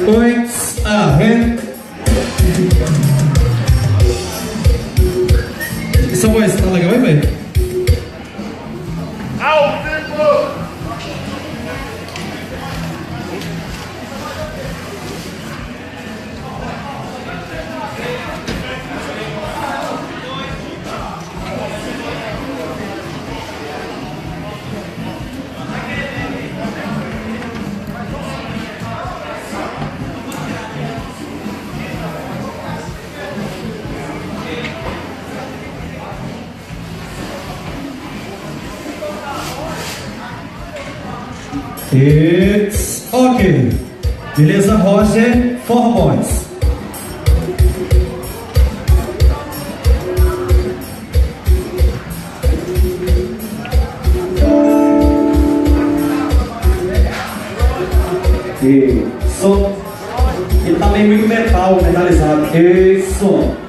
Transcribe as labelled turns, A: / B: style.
A: Oits, ahead. Essa voz tá legal, hein, velho?
B: Ao vivo!
A: It's ok. Beleza, Roger? Forroboys. Isso. Ele tá meio metal, metalizado. Isso.